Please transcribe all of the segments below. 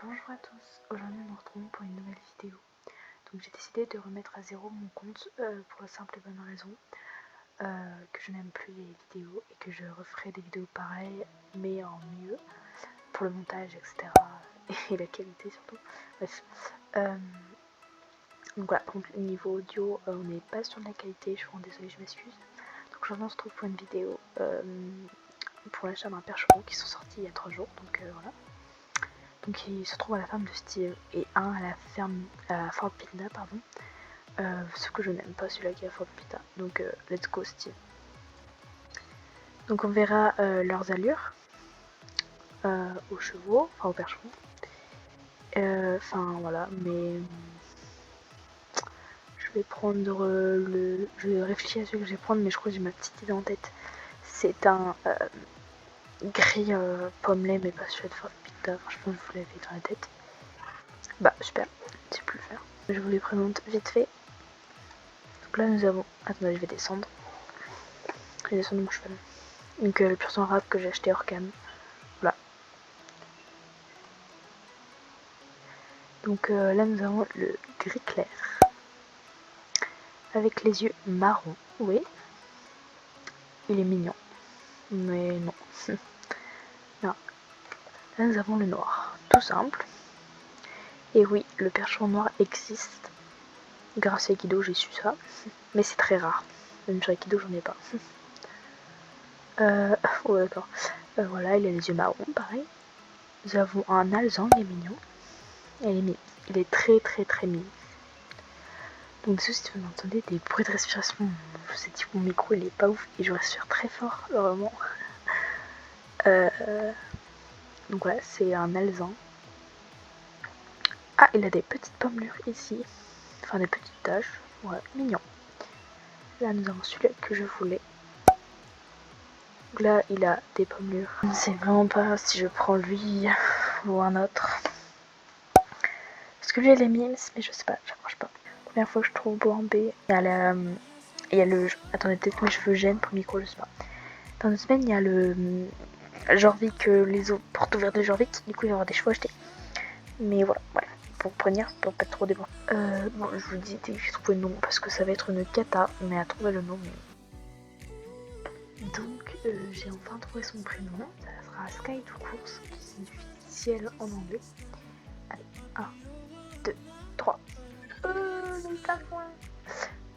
Bonjour à tous, aujourd'hui nous nous retrouvons pour une nouvelle vidéo. Donc j'ai décidé de remettre à zéro mon compte pour la simple et bonne raison que je n'aime plus les vidéos et que je referai des vidéos pareilles mais en mieux pour le montage etc. et la qualité surtout. Bref. Donc voilà, donc niveau audio on n'est pas sur de la qualité, je suis vraiment désolée, je m'excuse. Donc aujourd'hui on se retrouve pour une vidéo pour l'achat d'un percheron qui sont sortis il y a 3 jours, donc voilà. Donc il se trouve à la ferme de Steve et un à la ferme à Fort Pita, pardon. Ce que je n'aime pas celui-là qui est à Fort Pita. Donc let's go Steve. Donc on verra leurs allures aux chevaux, enfin aux percherons. Enfin voilà, mais je vais prendre le. Je réfléchis à celui que je vais prendre, mais je crois que j'ai ma petite idée en tête. C'est un gris pomme lait, mais pas celui de Fort Pita. Enfin, je pense que vous l'avez dans la tête. Bah super, je sais plus le faire. Je vous les présente vite fait. Donc là nous avons. Attendez, je vais descendre. Je vais descendre mon cheval. Donc le pur sang arabe que j'ai acheté hors cam. Voilà. Donc là nous avons le gris clair. Avec les yeux marrons. Oui. Il est mignon. Mais non. Non. Là nous avons le noir. Tout simple. Et oui, le percheron noir existe. Grâce à Guido j'ai su ça. Mais c'est très rare. Même sur Guido j'en ai pas. Oh d'accord. Voilà, il a les yeux marrons, pareil. Nous avons un alezan, il est mignon. Il est très très très mignon. Donc si vous entendez des bruits de respiration, je vous ai dit que mon micro il est pas ouf et je respire très fort, vraiment. Donc voilà, c'est un alezan. Ah, il a des petites pommelures ici. Enfin des petites taches. Ouais, mignon. Là nous avons celui-là que je voulais. Donc là il a des pommelures. Je ne sais vraiment pas si je prends lui ou un autre. Parce que lui elle est mimes, mais je sais pas, j'accroche pas. Première fois que je trouve beau en B. Il y a le. Attendez, peut-être que mes cheveux gênent pour le micro, je sais pas. Dans 2 semaines, il y a le Jorvik, les portes ouvertes de Jorvik. Du coup, il va y avoir des chevaux achetés. Mais voilà, pour prévenir, pour pas trop débat. Bon, je vous dis dès que j'ai trouvé le nom parce que ça va être une cata, mais à trouver le nom. Donc, j'ai enfin trouvé son prénom. Ça sera Sky to Course, qui signifie ciel en anglais. Allez, 1, 2, 3. Donc pas loin.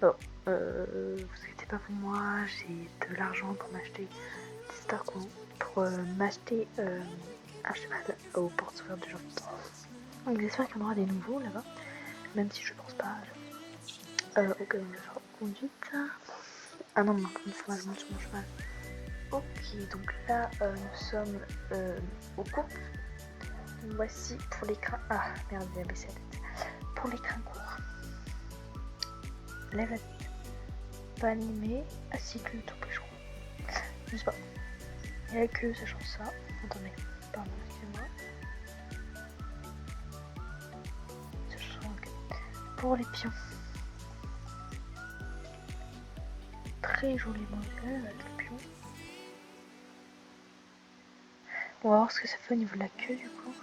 Bon, vous inquiétez pas pour moi, j'ai de l'argent pour m'acheter des Starcoins, pour m'acheter un cheval aux portes ouvertes de Jorvik. Donc j'espère qu'il y en aura des nouveaux là-bas, même si je pense pas au cas où je serai conduite. Ah non, maintenant il faut que je monte sur mon cheval. Ok, donc là nous sommes aux courses. Donc voici pour les crins. Ah merde, j'ai baissé la tête. Pour les crins courts. Lève la tête. Pas animé, à cycle tout je crois. Je sais pas. Il y a que sachant ça. Attendez, pardon, excusez-moi. Pour les pions. Très joli modèle avec le pion. On va voir ce que ça fait au niveau de la queue du coup.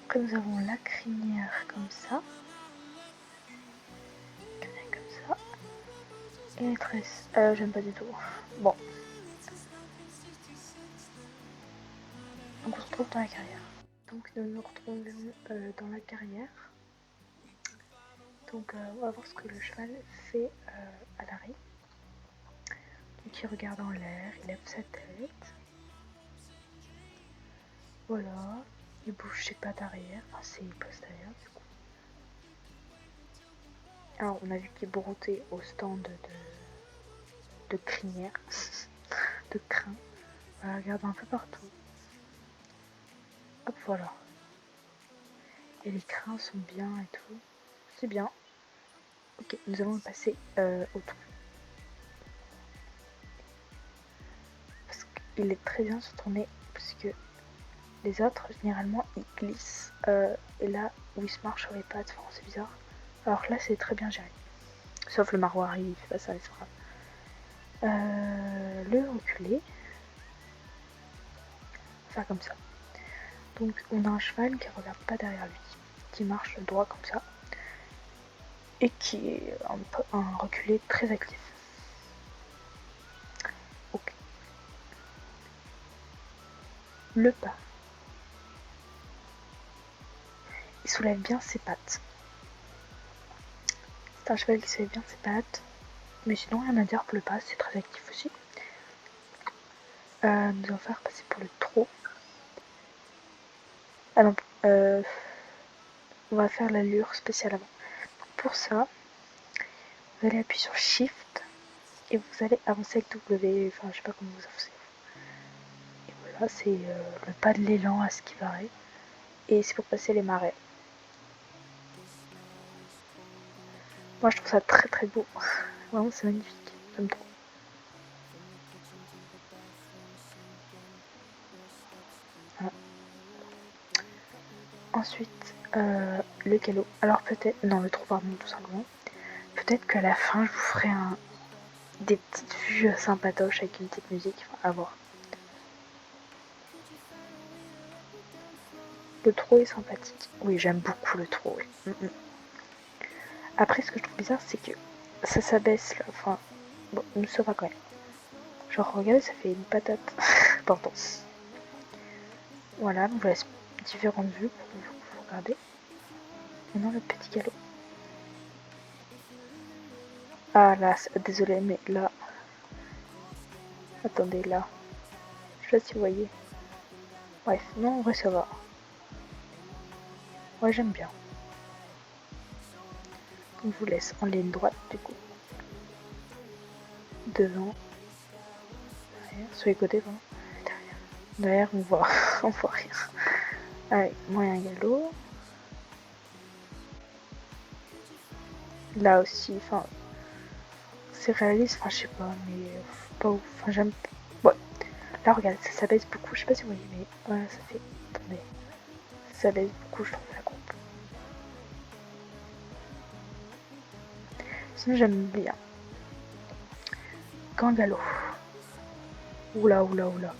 Après nous avons la crinière comme ça. Comme ça. Et les tresses. J'aime pas du tout. Bon. Donc on se retrouve dans la carrière. Donc nous nous retrouvons dans la carrière. Donc on va voir ce que le cheval fait à l'arrêt. Donc il regarde en l'air, il lève sa tête. Voilà. Il bouge ses pattes arrière, enfin ses postérieures du coup. Alors on a vu qu'il broutait au stand de crinière, de crin. Voilà, regarde un peu partout. Hop, voilà. Et les crins sont bien et tout. C'est bien. Ok, nous allons passer au tout. Parce qu'il est très bien se tourner, parce que les autres, généralement, ils glissent. Et là, où ils se marchent sur les pattes, enfin, c'est bizarre. Alors que là, c'est très bien géré. Sauf le maroilles, il fait pas ça, c'est grave. le reculer, faire comme ça. Donc on a un cheval qui regarde pas derrière lui, qui marche droit comme ça, et qui est un reculé très actif. Ok. Le pas. Il soulève bien ses pattes. C'est un cheval qui soulève bien ses pattes. Mais sinon, rien à dire pour le pas, c'est très actif aussi. Nous allons faire passer pour le trot. Ah non, on va faire l'allure spécialement. Pour ça, vous allez appuyer sur Shift et vous allez avancer avec W. Enfin, je sais pas comment vous avancez. Et voilà, c'est le pas de l'élan à ce qui paraît. Et c'est pour passer les marais. Moi, je trouve ça très très beau. Vraiment, c'est magnifique. J'aime trop. Voilà. Ensuite, le galop. Alors peut-être... Non, le trot, pardon, tout simplement. Peut-être qu'à la fin, je vous ferai des petites vues sympatoches avec une petite musique. Enfin, à voir. Le trot est sympathique. Oui, j'aime beaucoup le trot. Oui. Après, ce que je trouve bizarre, c'est que ça s'abaisse là. Enfin, bon, ça va quand même. Genre, regardez, ça fait une patate. Pardon. Voilà, on vous laisse différentes vues pour vous regarder. Maintenant, le petit galop. Ah là, désolé, mais là... Attendez, là. Je sais pas si vous voyez. Bref, non, en vrai, ça va. Ouais, j'aime bien. On vous laisse en ligne droite, du coup. Devant. Derrière, sur les côtés, vraiment. Derrière, on voit, on voit rien. Allez, moyen galop. Là aussi, enfin, c'est réaliste, enfin, je sais pas, mais pas ouf. Enfin, j'aime. Ouais. Là, regardez, ça s'abaisse beaucoup. Je sais pas si vous voyez, mais voilà, ça fait. Attendez. Ça s'abaisse beaucoup, je trouve, la coupe. Sinon, j'aime bien. Galop. Oula, oula, oula.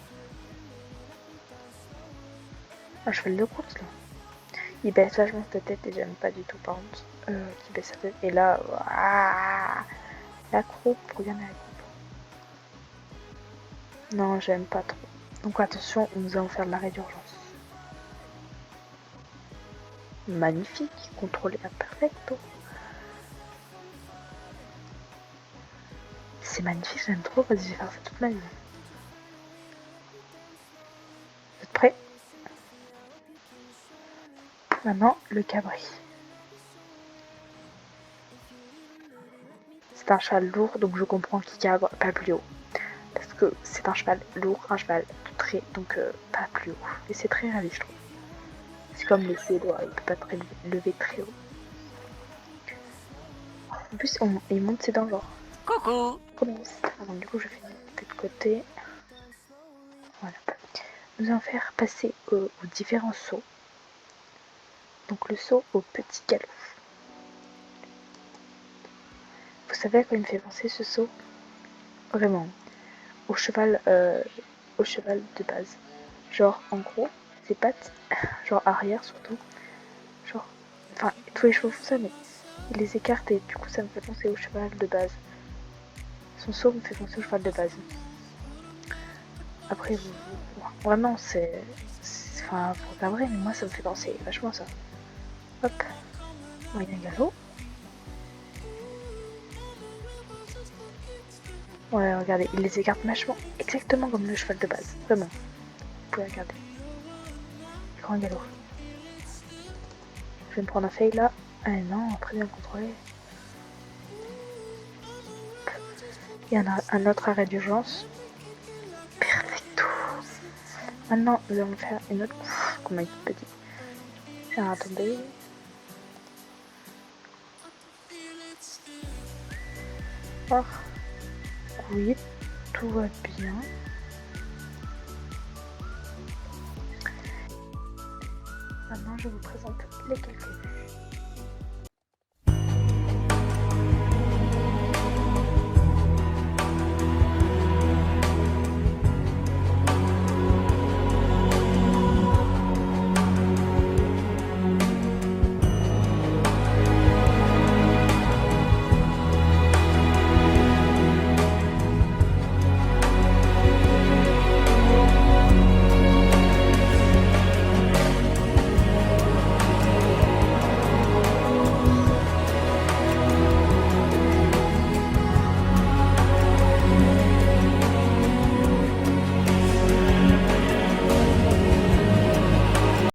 Un cheval de course, là. Il baisse vachement sa tête et j'aime pas du tout, par contre. Qui baisse sa tête. Et là, la croupe, regardez la croupe. Non, j'aime pas trop. Donc attention, nous allons faire de l'arrêt d'urgence. Magnifique, contrôlé à perfecto. C'est magnifique, j'aime trop, vas-y, je vais faire ça toute ma vie. Vous êtes prêts? Maintenant, le cabri. C'est un cheval lourd, donc je comprends qu'il cabre pas plus haut. Parce que c'est un cheval lourd, un cheval tout trait, donc pas plus haut. Et c'est très réaliste, je trouve. C'est comme les Suédois, il peut pas être levé très haut. En plus, il monte ses dents, genre. Coucou. Commence. Alors, du coup, je fais de côté. Voilà. Nous allons faire passer aux différents sauts. Donc, le saut au petit galop. Vous savez à quoi il me fait penser ce saut? Vraiment. Au cheval de base. Genre, en gros, ses pattes, genre arrière surtout. Genre, enfin, tous les chevaux font ça, mais il les écarte et du coup, ça me fait penser au cheval de base. Son saut me fait penser au cheval de base. Après, vraiment, enfin, faut pas vrai, mais moi, ça me fait penser vachement à ça. Hop, moyen galop. Ouais, regardez, il les écarte vachement, exactement comme le cheval de base. Vraiment. Vous pouvez regarder. Grand galop. Je vais me prendre un fail là. Ah non, après bien contrôlé. Il y en a un autre arrêt d'urgence. Perfecto. Maintenant, nous allons faire une autre. Comment il est petit. Alors, attendez. Oh. Oui, tout va bien. Maintenant, je vous présente les quelques vues.